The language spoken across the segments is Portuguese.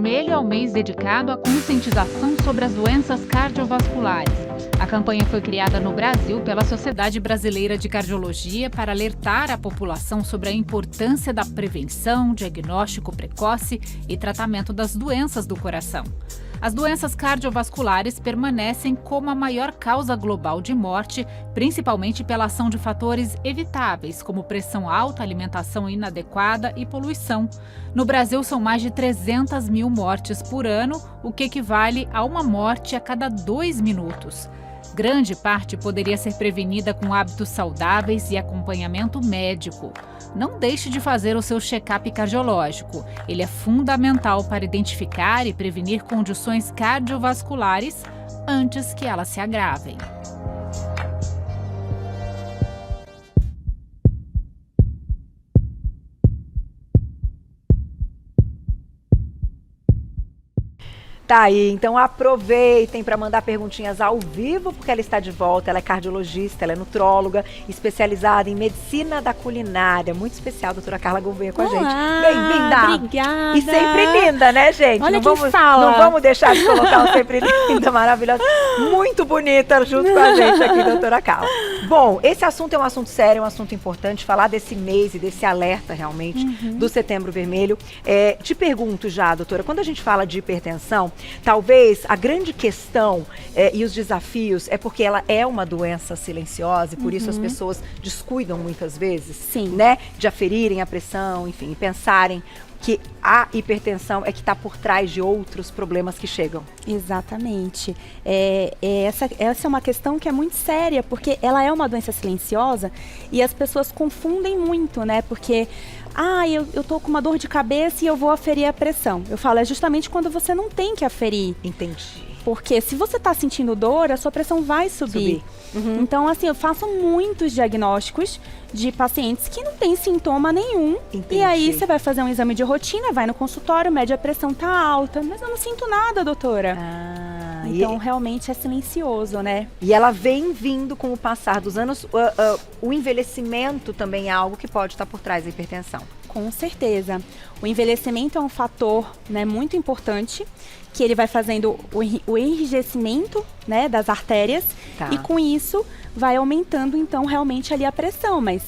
Vermelho é o mês dedicado à conscientização sobre as doenças cardiovasculares. A campanha foi criada no Brasil pela Sociedade Brasileira de Cardiologia para alertar a população sobre a importância da prevenção, diagnóstico precoce e tratamento das doenças do coração. As doenças cardiovasculares permanecem como a maior causa global de morte, principalmente pela ação de fatores evitáveis, como pressão alta, alimentação inadequada e poluição. No Brasil, são mais de 300 mil mortes por ano, o que equivale a uma morte a cada 2 minutos. Grande parte poderia ser prevenida com hábitos saudáveis e acompanhamento médico. Não deixe de fazer o seu check-up cardiológico. Ele é fundamental para identificar e prevenir condições cardiovasculares antes que elas se agravem. Tá aí, então aproveitem para mandar perguntinhas ao vivo, porque ela está de volta, ela é cardiologista, ela é nutróloga, especializada em medicina da culinária. Muito especial, doutora Carla Gouveia com a gente. Bem-vinda! Obrigada! E sempre linda, né, gente? Olha não quem fala! Não vamos deixar de colocar o sempre linda, maravilhosa, muito bonita junto com a gente aqui, doutora Carla. Bom, esse assunto é um assunto sério, é um assunto importante, falar desse mês e desse alerta realmente do Setembro Vermelho. Te pergunto já, doutora, quando a gente fala de hipertensão, talvez a grande questão e os desafios é porque ela é uma doença silenciosa e por isso as pessoas descuidam muitas vezes, Sim. né, de aferirem a pressão, enfim, e pensarem que a hipertensão é que está por trás de outros problemas que chegam. Exatamente. Essa é uma questão que é muito séria, porque ela é uma doença silenciosa e as pessoas confundem muito, né? Porque, eu tô com uma dor de cabeça e eu vou aferir a pressão. Eu falo, é justamente quando você não tem que aferir. Entendi. Porque se você está sentindo dor, a sua pressão vai subir. Então, assim, eu faço muitos diagnósticos de pacientes que não têm sintoma nenhum. Entendi. E aí você vai fazer um exame de rotina, vai no consultório, mede a pressão, tá alta. Mas eu não sinto nada, doutora. Então, realmente é silencioso, né? E ela vem vindo com o passar dos anos. O envelhecimento também é algo que pode estar por trás da hipertensão. Com certeza. O envelhecimento é um fator, né, muito importante, que ele vai fazendo o enrijecimento, né, das artérias, e com isso vai aumentando, então, realmente ali a pressão. Mas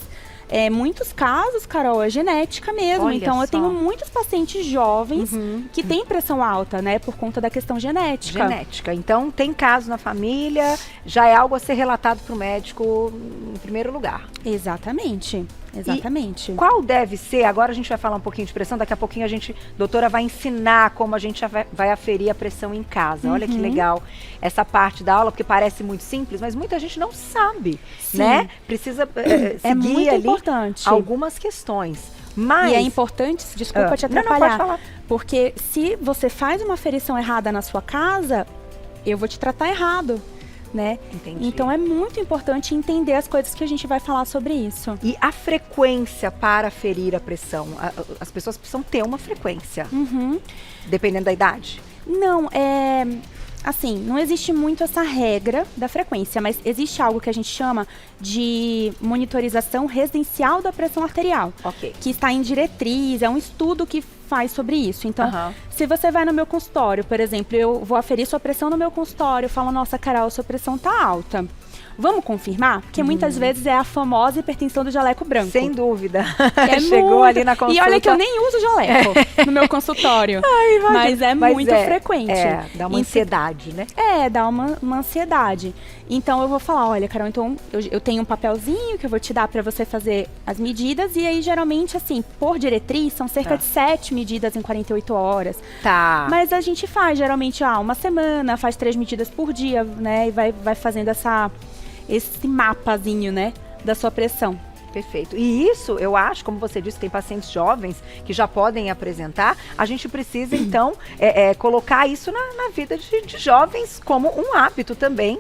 muitos casos, Carol, é genética mesmo. Olha então, eu só. tenho muitos pacientes jovens que têm pressão alta, né, por conta da questão genética. Genética. Então, tem caso na família, já é algo a ser relatado para o médico em primeiro lugar. Exatamente. Exatamente. E qual deve ser, agora a gente vai falar um pouquinho de pressão, daqui a pouquinho doutora vai ensinar como a gente vai aferir a pressão em casa. Olha que legal essa parte da aula, porque parece muito simples, mas muita gente não sabe, né? Precisa seguir muito ali importante. algumas questões. Mas... E é importante, desculpa te atrapalhar, não, pode falar. Porque se você faz uma aferição errada na sua casa, eu vou te tratar errado. Né? Entendi. Então é muito importante entender as coisas que a gente vai falar sobre isso. E a frequência para aferir a pressão? As pessoas precisam ter uma frequência, dependendo da idade? Não, assim, não existe muito essa regra da frequência, mas existe algo que a gente chama de monitorização residencial da pressão arterial, que está em diretriz, é um estudo que faz sobre isso. Então, se você vai no meu consultório, por exemplo, eu vou aferir sua pressão no meu consultório, eu falo, nossa, Carol, sua pressão tá alta. Vamos confirmar? Porque muitas vezes é a famosa hipertensão do jaleco branco. Sem dúvida. Chegou ali na consulta. E olha que eu nem uso jaleco no meu consultório. Mas é muito frequente. Dá uma ansiedade, né? Dá uma ansiedade. Então eu vou falar, olha, Carol, então eu tenho um papelzinho que eu vou te dar para você fazer as medidas. E aí, geralmente, assim, por diretriz, são cerca de 7 medidas em 48 horas. Mas a gente faz, geralmente, uma semana, faz 3 medidas por dia, né? E vai fazendo esse mapazinho, né, da sua pressão. Perfeito. E isso, eu acho, como você disse, tem pacientes jovens que já podem apresentar, a gente precisa, então, colocar isso na vida de jovens como um hábito também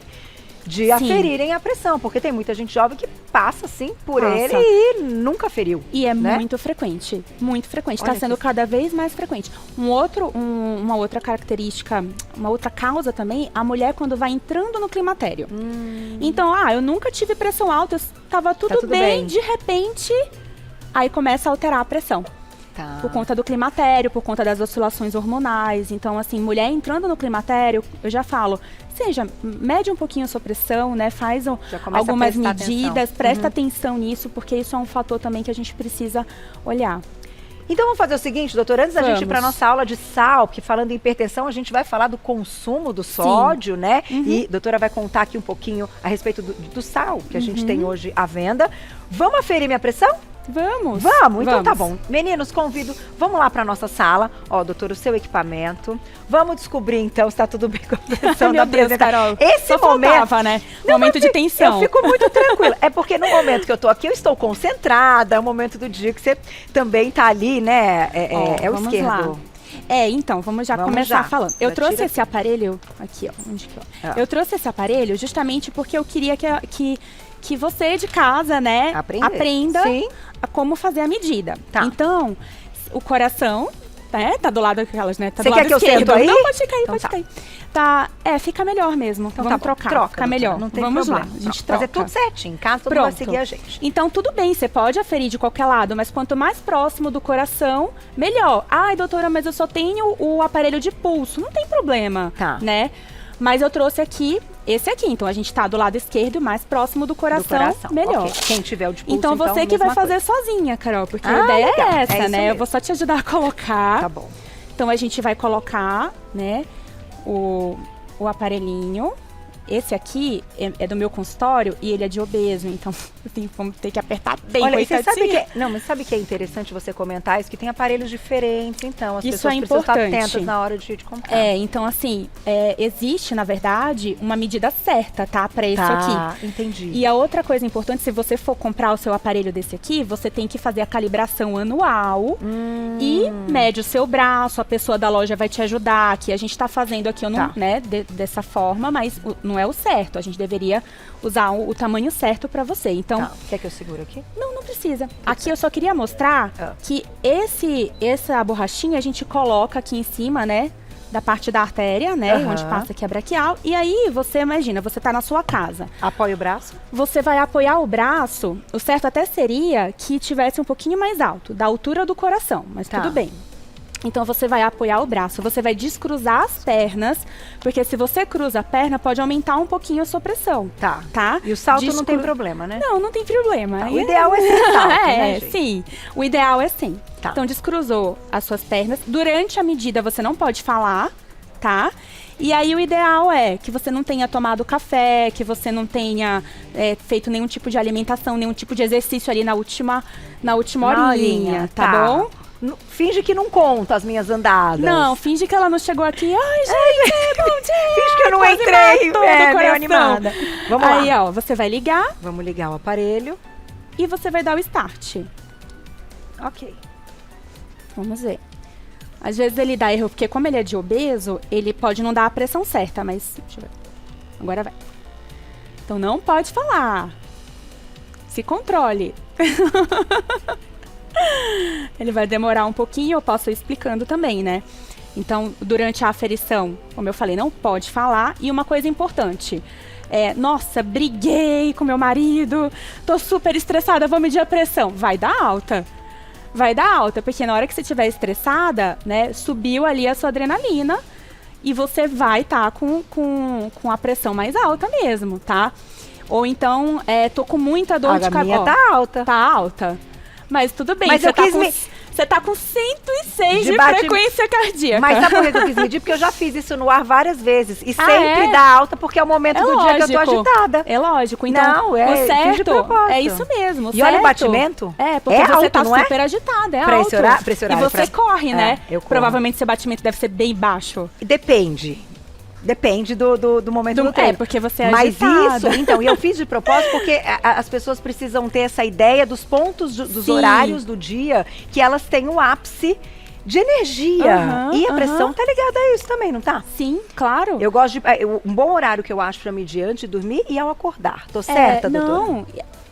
de aferirem a pressão, porque tem muita gente jovem que passa, assim, por ele e nunca aferiu. E é muito frequente, muito frequente. Está sendo cada vez mais frequente. Uma outra característica, uma outra causa também, a mulher quando vai entrando no climatério. Então, eu nunca tive pressão alta, estava tudo bem, de repente, aí começa a alterar a pressão. Tá. Por conta do climatério, por conta das oscilações hormonais. Então, assim, mulher entrando no climatério, eu já falo, mede um pouquinho a sua pressão, né? Faz algumas medidas, presta atenção nisso, porque isso é um fator também que a gente precisa olhar. Então vamos fazer o seguinte, doutora, antes da gente ir para a nossa aula de sal, que falando em hipertensão, a gente vai falar do consumo do sódio, né? E a doutora vai contar aqui um pouquinho a respeito do sal que a gente tem hoje à venda. Vamos aferir minha pressão? Vamos. Então tá bom. Meninos, convido, vamos lá para nossa sala. Ó, doutor, o seu equipamento. Vamos descobrir então se tá tudo bem com a pressão da apresentação. Esse só momento, faltava, né? Momento de tensão. Eu fico muito tranquila. É porque no momento que eu tô aqui, eu estou concentrada. É o momento do dia que você também tá ali, né? É o esquerdo. Lá. Então, vamos começar falando. Eu trouxe esse aparelho aqui, ó. Onde que eu trouxe esse aparelho justamente porque eu queria que você de casa, né, aprenda a como fazer a medida. Tá. Então, o coração, né, tá do lado daquelas, né? Tá você do quer lado que esquerdo. Eu sento aí? Não, pode ficar aí, então pode ficar aí. Tá, fica melhor mesmo. Então vamos trocar. Fica melhor. Não tem vamos problema. Lá, a gente troca. Fazer tudo certinho, em casa todo mundo vai seguir a gente. Então, tudo bem, você pode aferir de qualquer lado, mas quanto mais próximo do coração, melhor. Ai, doutora, mas eu só tenho o aparelho de pulso. Não tem problema, né? Mas eu trouxe aqui esse aqui. Então, a gente tá do lado esquerdo, mais próximo do coração. Melhor. Okay. Quem tiver o de pulso, então você que vai fazer sozinha, Carol, porque a ideia é essa, né? Eu vou só te ajudar a colocar. Tá bom. Então, a gente vai colocar, né, o aparelhinho. Esse aqui é do meu consultório e ele é de obeso, então vamos ter que apertar bem. Olha, você sabe mas sabe que é interessante você comentar isso, que tem aparelhos diferentes, então as pessoas precisam estar atentas na hora de comprar. Então assim, existe, na verdade, uma medida certa, tá? Pra isso aqui. Entendi. E a outra coisa importante, se você for comprar o seu aparelho desse aqui, você tem que fazer a calibração anual e mede o seu braço, a pessoa da loja vai te ajudar, que a gente tá fazendo aqui, né, dessa forma, mas não é o certo, a gente deveria usar o tamanho certo para você. Então, quer que eu segure aqui? Não precisa. Aqui eu só queria mostrar que essa borrachinha a gente coloca aqui em cima, né, da parte da artéria, né, onde passa aqui a braquial. E aí, você imagina, você tá na sua casa. Apoia o braço? Você vai apoiar o braço, o certo até seria que tivesse um pouquinho mais alto, da altura do coração, mas tudo bem. Então, você vai apoiar o braço, você vai descruzar as pernas, porque se você cruza a perna, pode aumentar um pouquinho a sua pressão. Tá? E o salto não tem problema, né? Não tem problema. O ideal é sem salto, né, gente? Sim. O ideal é sim. Então, descruzou as suas pernas. Durante a medida, você não pode falar, tá? E aí, o ideal é que você não tenha tomado café, que você não tenha feito nenhum tipo de alimentação, nenhum tipo de exercício ali na última horinha, tá bom? Finge que não conta as minhas andadas. Não, finge que ela não chegou aqui. Ai, gente, bom dia. Finge que eu não entrei, meio animada. Vamos lá. Aí, ó, você vai ligar. Vamos ligar o aparelho. E você vai dar o start. Ok. Vamos ver. Às vezes ele dá erro, porque como ele é de obeso, ele pode não dar a pressão certa, mas... Deixa eu ver. Agora vai. Então não pode falar. Se controle. Ele vai demorar um pouquinho, eu posso ir explicando também, né? Então, durante a aferição, como eu falei, não pode falar. E uma coisa importante, nossa, briguei com meu marido, tô super estressada, vou medir a pressão. Vai dar alta. Vai dar alta, porque na hora que você estiver estressada, né, subiu ali a sua adrenalina e você vai estar com a pressão mais alta mesmo, tá? Ou então, tô com muita dor de cabeça. A minha tá alta. Tá alta. Mas tudo bem, mas você tá com 106 de frequência cardíaca. Mas sabe por que eu quis medir? Porque eu já fiz isso no ar várias vezes. E sempre dá alta, porque é o momento do dia que eu tô agitada. É lógico. Então, o certo é isso mesmo. E olha o batimento. Porque você tá super agitada, alto. Pressionar. E você corre, né? Provavelmente seu batimento deve ser bem baixo. Depende do momento do treino. Porque você é agitada. Mas isso, então, e eu fiz de propósito porque as pessoas precisam ter essa ideia dos pontos, dos horários do dia, que elas têm o ápice de energia. E a pressão tá ligada a isso também, não tá? Sim, claro. Eu gosto de... um bom horário que eu acho pra medir antes de dormir e ao acordar. Tô certa, doutora? Não,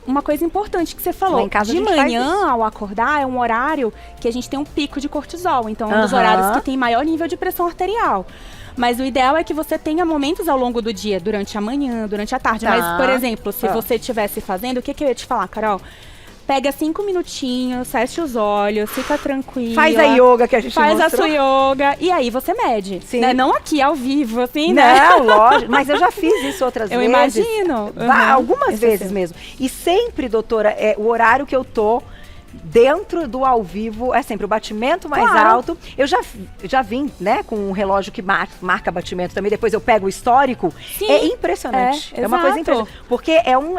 uma coisa importante que você falou, em casa de manhã ao acordar é um horário que a gente tem um pico de cortisol. Então, é um dos horários que tem maior nível de pressão arterial. Mas o ideal é que você tenha momentos ao longo do dia, durante a manhã, durante a tarde. Mas, por exemplo, se você estivesse fazendo, o que eu ia te falar, Carol? Pega 5 minutinhos, fecha os olhos, fica tranquila. Faz a yoga que a gente mostrou. Faz a sua yoga. E aí você mede. Sim. Né? Não aqui, ao vivo, assim, né? Não, lógico. Mas eu já fiz isso outras vezes. Eu imagino. Algumas vezes mesmo. E sempre, doutora, o horário que eu tô dentro do ao vivo é sempre o batimento mais alto. Eu já vim, né, com um relógio que marca batimento também. Depois eu pego o histórico. Sim, é impressionante. É uma coisa impressionante. Porque é um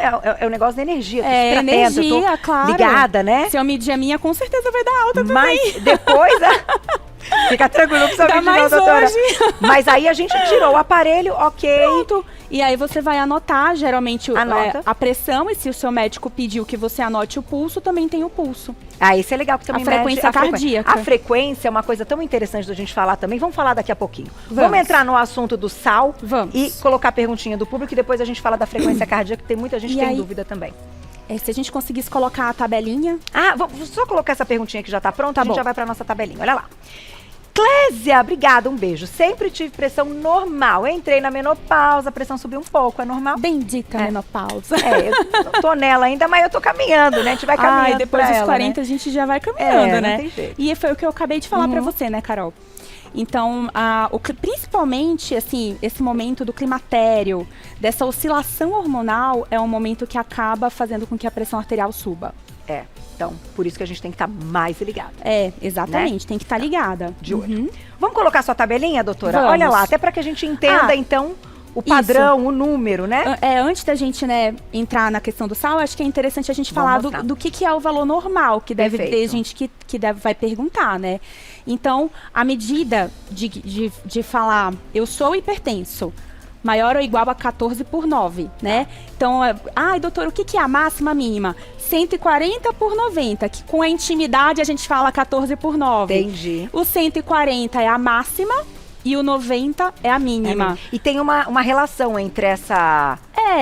negócio da energia. É energia, claro. Ligada, né? Se eu medir a minha, com certeza vai dar alta também. Mas depois... Fica tranquilo, não precisa medir não, doutora. Hoje. Mas aí a gente tirou o aparelho, ok. Pronto. E aí você vai anotar, geralmente, a pressão. E se o seu médico pediu que você anote o pulso, também tem o pulso. Ah, isso é legal que também mede a frequência cardíaca. A frequência é uma coisa tão interessante da gente falar também. Vamos falar daqui a pouquinho. Vamos entrar no assunto do sal. Vamos. E colocar a perguntinha do público e depois a gente fala da frequência cardíaca, que tem muita gente que tem dúvida também. Se a gente conseguisse colocar a tabelinha. Vou só colocar essa perguntinha que já tá pronta, a gente já vai pra nossa tabelinha. Olha lá. Clésia, obrigada, um beijo. Sempre tive pressão normal. Entrei na menopausa, a pressão subiu um pouco, é normal? Bendita menopausa. Eu não tô nela ainda, mas eu tô caminhando, né? A gente vai caminhando. Depois dos 40 a gente já vai caminhando, né? Não tem jeito. E foi o que eu acabei de falar pra você, né, Carol? Então, principalmente, assim, esse momento do climatério, dessa oscilação hormonal, é um momento que acaba fazendo com que a pressão arterial suba. Então, por isso que a gente tem que estar mais ligada. Exatamente, né? Tem que estar ligada. De olho. Vamos colocar sua tabelinha, doutora? Vamos. Olha lá, até para que a gente entenda, então, o padrão, o número, né? Antes da gente, né, entrar na questão do sal, acho que é interessante a gente falar do que é o valor normal, que deve ter gente que vai perguntar, né? Então, a medida de falar, eu sou hipertenso, maior ou igual a 14/9, né? Então, doutor, o que é a máxima, a mínima? 140/90, que com a intimidade a gente fala 14/9. Entendi. O 140 é a máxima e o 90 é a mínima. E tem uma relação entre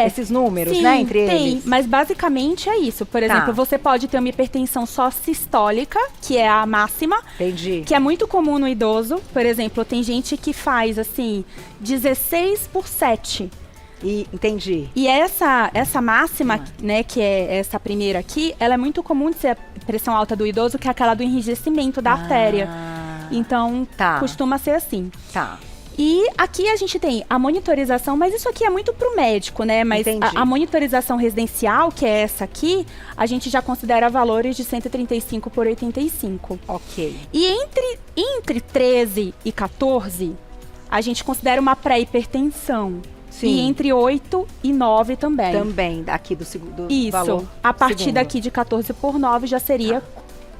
esses números, sim, né? Entre tem, eles. mas basicamente é isso. Por exemplo, você pode ter uma hipertensão só sistólica, que é a máxima. Entendi. Que é muito comum no idoso. Por exemplo, tem gente que faz, assim, 16/7. Entendi. E essa máxima, né, que é essa primeira aqui, ela é muito comum de ser a pressão alta do idoso, que é aquela do enrijecimento da artéria. Então, costuma ser assim. E aqui a gente tem a monitorização, mas isso aqui é muito pro médico, né? Mas a monitorização residencial, que é essa aqui, a gente já considera valores de 135/85. Ok. E entre 13 e 14, a gente considera uma pré-hipertensão. Sim. E entre 8 e 9 também. Também, aqui do segundo valor. Isso. A partir daqui de 14/9 já seria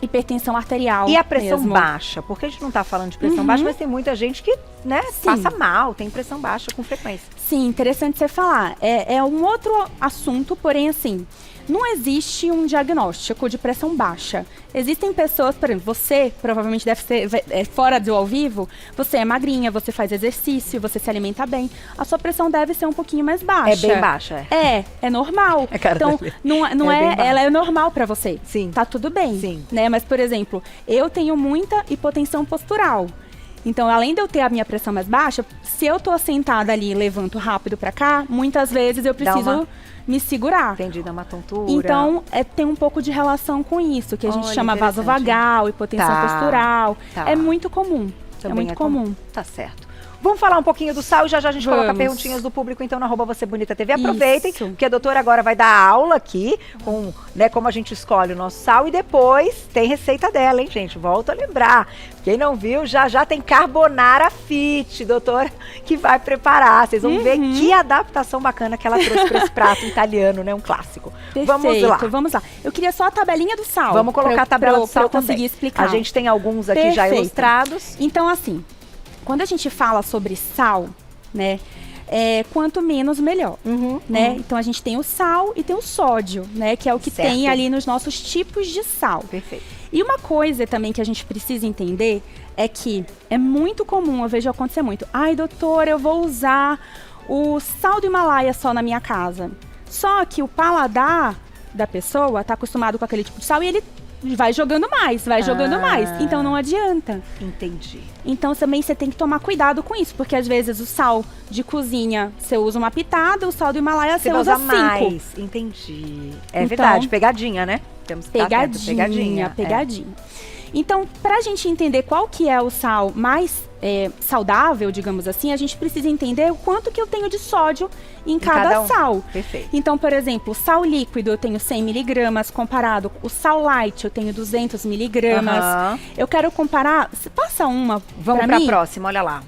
hipertensão arterial. E a pressão baixa? Porque a gente não está falando de pressão baixa, mas tem muita gente que, né, passa mal, tem pressão baixa com frequência. Sim, interessante você falar. É um outro assunto, porém, assim, não existe um diagnóstico de pressão baixa. Existem pessoas, por exemplo, você provavelmente deve ser, fora do ao vivo, você é magrinha, você faz exercício, você se alimenta bem, a sua pressão deve ser um pouquinho mais baixa. É bem baixa, é normal. Então, não ela é normal pra você. Sim. Tá tudo bem. Sim. Né? Mas, por exemplo, eu tenho muita hipotensão postural. Então, além de eu ter a minha pressão mais baixa, se eu tô sentada ali e levanto rápido pra cá, muitas vezes eu preciso me segurar. Entendi, dá uma tontura. Então, tem um pouco de relação com isso, que a gente chama vasovagal, hipotensão postural. É muito comum. Também é muito comum. Tá certo. Vamos falar um pouquinho do sal e já a gente coloca perguntinhas do público, então, na @VocêBonitaTV. Aproveitem, porque a doutora agora vai dar aula aqui, com, né, como a gente escolhe o nosso sal. E depois tem receita dela, hein, gente? Volto a lembrar. Quem não viu, já tem carbonara fit, doutora, que vai preparar. Vocês vão ver que adaptação bacana que ela trouxe para esse prato italiano, né? Um clássico. Perfeito, vamos lá. Eu queria só a tabelinha do sal. Vamos colocar a tabela do sal também. Conseguir explicar. A gente tem alguns aqui já ilustrados. Então, assim, quando a gente fala sobre sal, né, quanto menos, melhor, né? Então, a gente tem o sal e tem o sódio, né, que é o que tem ali nos nossos tipos de sal. Perfeito. E uma coisa também que a gente precisa entender é que é muito comum, eu vejo acontecer muito. Ai, doutora, eu vou usar o sal do Himalaia só na minha casa. Só que o paladar da pessoa está acostumado com aquele tipo de sal e ele vai jogando mais, então não adianta. Entendi. Então também você tem que tomar cuidado com isso, porque às vezes o sal de cozinha você usa uma pitada, o sal do Himalaia você usa 5. Entendi. Então, verdade, pegadinha, né? Temos que estar atento. Pegadinha. Então, para a gente entender qual que é o sal mais saudável, digamos assim, a gente precisa entender o quanto que eu tenho de sódio em cada sal. Perfeito. Então, por exemplo, o sal líquido eu tenho 100 miligramas, comparado o sal light eu tenho 200 miligramas. Eu quero comparar, passa uma Vamos para a próxima, olha lá.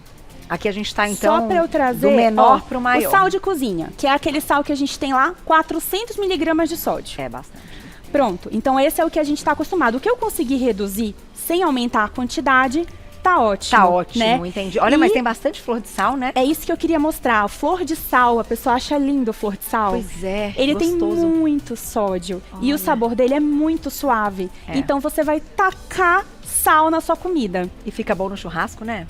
Aqui a gente está, então, só para eu trazer, do menor para o maior. O sal de cozinha, que é aquele sal que a gente tem lá, 400 miligramas de sódio. É bastante. Pronto, então esse é o que a gente está acostumado. O que eu consegui reduzir sem aumentar a quantidade, tá ótimo. Tá ótimo, né? Entendi. Olha, mas tem bastante flor de sal, né? É isso que eu queria mostrar. Flor de sal, a pessoa acha lindo flor de sal. Pois é, ele gostoso. tem muito sódio. E o sabor dele é muito suave. Então você vai tacar sal na sua comida. E fica bom no churrasco, né?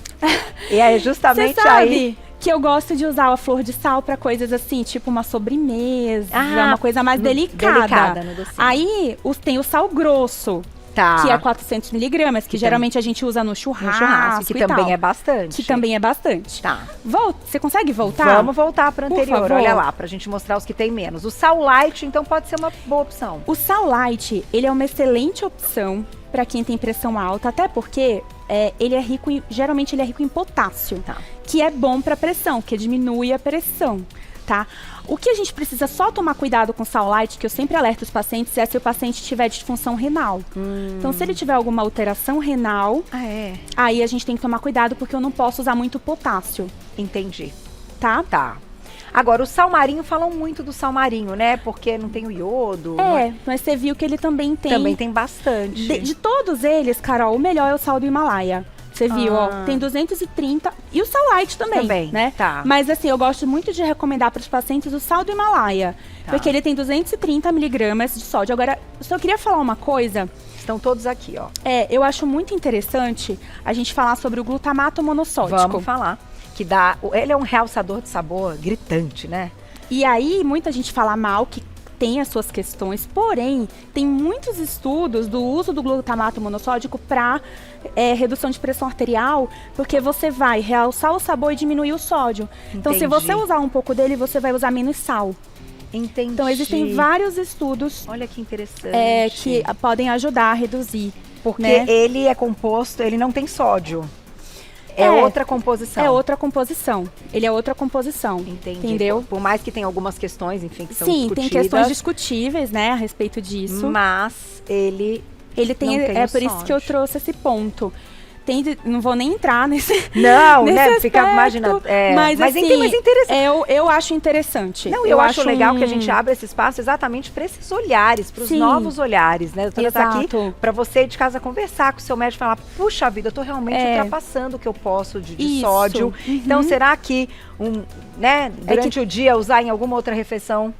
E é justamente Você sabe aí que eu gosto de usar a flor de sal para coisas assim, tipo uma sobremesa, uma coisa mais delicada. No docinho. Aí tem o sal grosso. Que é 400 miligramas, que geralmente a gente usa no churrasco, que também é bastante. Que também é bastante. Tá. Você consegue voltar? Vamos voltar para o anterior, olha lá, pra gente mostrar os que tem menos. O sal light, então, pode ser uma boa opção. O sal light, ele é uma excelente opção para quem tem pressão alta, até porque ele é rico geralmente ele é rico em potássio, que é bom para pressão, que diminui a pressão. Tá? O que a gente precisa só tomar cuidado com sal light, que eu sempre alerto os pacientes, é se o paciente tiver disfunção renal. Então, se ele tiver alguma alteração renal, aí a gente tem que tomar cuidado, porque eu não posso usar muito potássio. Entendi. Tá? Agora, o sal marinho, falam muito do sal marinho, né? Porque não tem o iodo. Mas você viu que ele também tem... Também tem bastante. De todos eles, Carol, o melhor é o sal do Himalaia. Você viu, ó, tem 230 e o sal light também, né? Tá. Mas assim, eu gosto muito de recomendar para os pacientes o sal do Himalaia, porque ele tem 230 miligramas de sódio. Agora, eu só queria falar uma coisa. Estão todos aqui, ó. Eu acho muito interessante a gente falar sobre o glutamato monossódico. Vamos falar. Ele é um realçador de sabor gritante, né? E aí, muita gente fala mal, que tem as suas questões, porém, tem muitos estudos do uso do glutamato monossódico para redução de pressão arterial, porque você vai realçar o sabor e diminuir o sódio. Entendi. Então, se você usar um pouco dele, você vai usar menos sal. Entendi. Então, existem vários estudos. Olha que interessante. Que podem ajudar a reduzir. Porque ele é composto, ele não tem sódio. É outra composição. É outra composição. Ele é outra composição. Entendi. Entendeu? Por mais que tenha algumas questões, enfim, que são discutidas. Tem questões discutíveis, né, a respeito disso. Mas ele tem por isso que eu trouxe esse ponto. Não vou nem entrar nesse Não, nesse né? aspecto, Fica imaginando. Mas assim, interessante. Eu acho interessante. Não, eu acho legal que a gente abra esse espaço exatamente para esses olhares, para os novos olhares, né? A doutora está aqui para você de casa conversar com o seu médico e falar, puxa vida, eu estou realmente ultrapassando o que eu posso de sódio. Então, será que durante o dia usar em alguma outra refeição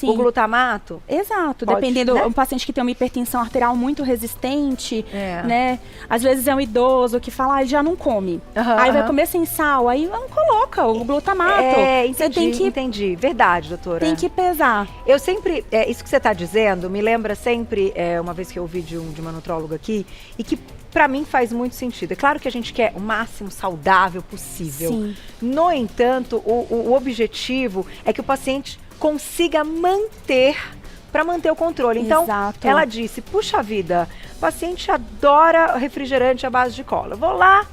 o glutamato? Exato, dependendo, um paciente que tem uma hipertensão arterial muito resistente, né? Às vezes é um idoso que fala, já não come. Aí vai comer sem sal, aí não coloca o glutamato. Entendi. Verdade, doutora. Tem que pesar. Eu sempre, isso que você está dizendo, me lembra sempre, uma vez que eu ouvi de uma nutróloga aqui, e que para mim faz muito sentido. É claro que a gente quer o máximo saudável possível. Sim. No entanto, o objetivo é que o paciente consiga manter o controle. Então, ela disse, puxa vida, o paciente adora refrigerante à base de cola. Eu vou lá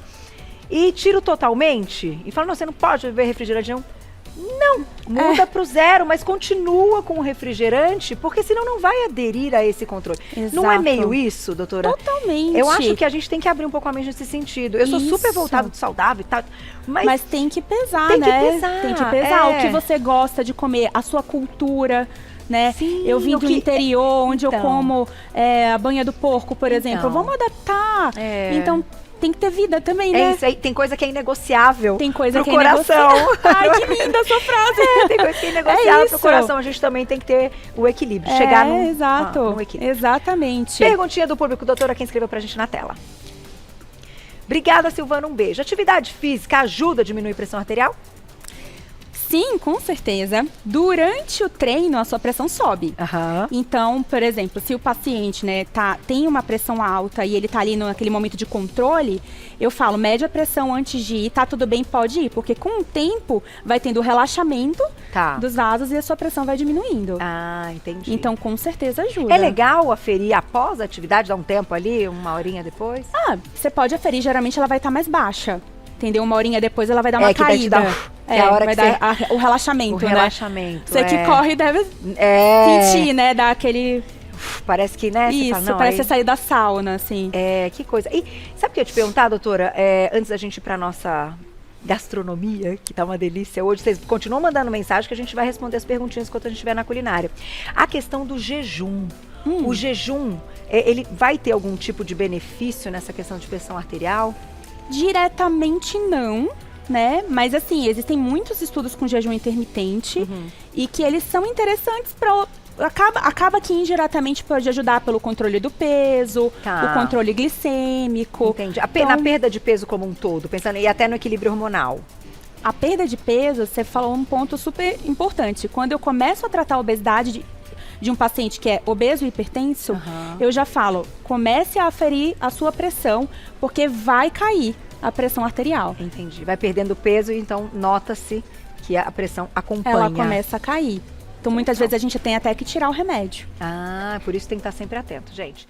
e tiro totalmente e falo, não, você não pode beber refrigerante, não. Não, muda para o zero, mas continua com o refrigerante, porque senão não vai aderir a esse controle. Exato. Não é meio isso, doutora? Totalmente. Eu acho que a gente tem que abrir um pouco a mente nesse sentido. Eu sou super voltado do saudável e tal, mas tem que pesar, né? Tem que pesar o que você gosta de comer, a sua cultura, né? Sim, eu vim do interior, onde eu como a banha do porco, por exemplo. Vamos adaptar. Então, tem que ter vida também, né? Isso aí, tem coisa que é inegociável. Tem coisa pro coração. Ai, que linda essa frase. Tem coisa que é inegociável pro coração. A gente também tem que ter o equilíbrio. Chegar no equilíbrio. Exatamente. Perguntinha do público, doutora, quem escreveu pra gente na tela. Obrigada, Silvana, um beijo. Atividade física ajuda a diminuir a pressão arterial? Sim, com certeza. Durante o treino, a sua pressão sobe. Então, por exemplo, se o paciente tem uma pressão alta e ele tá ali naquele momento de controle, eu falo, mede a pressão antes de ir, tá tudo bem, pode ir. Porque com o tempo vai tendo relaxamento, dos vasos e a sua pressão vai diminuindo. Ah, entendi. Então, com certeza ajuda. É legal aferir após a atividade, dar um tempo ali, uma horinha depois? Você pode aferir, geralmente ela vai estar mais baixa. Entendeu? Uma horinha depois ela vai dar uma caída. É a hora vai que dar o relaxamento, né? O relaxamento. Você que corre deve sentir, né? Dar aquele... Parece que, né? Isso, fala, não, parece você sair da sauna, assim. Que coisa. E sabe o que eu ia te perguntar, doutora? Antes da gente ir pra nossa gastronomia, que tá uma delícia hoje, vocês continuam mandando mensagem que a gente vai responder as perguntinhas enquanto a gente estiver na culinária. A questão do jejum. O jejum, ele vai ter algum tipo de benefício nessa questão de pressão arterial? Diretamente não, né? Mas assim, existem muitos estudos com jejum intermitente e que eles são interessantes para... Acaba que indiretamente pode ajudar pelo controle do peso, o controle glicêmico. Entendi. Na perda de peso como um todo, pensando e até no equilíbrio hormonal. A perda de peso, você falou um ponto super importante. Quando eu começo a tratar a obesidade de um paciente que é obeso e hipertenso, eu já falo, comece a aferir a sua pressão, porque vai cair a pressão arterial. Entendi. Vai perdendo peso e então nota-se que a pressão acompanha. Ela começa a cair. Então, muitas vezes a gente tem até que tirar o remédio. Por isso tem que estar sempre atento, gente.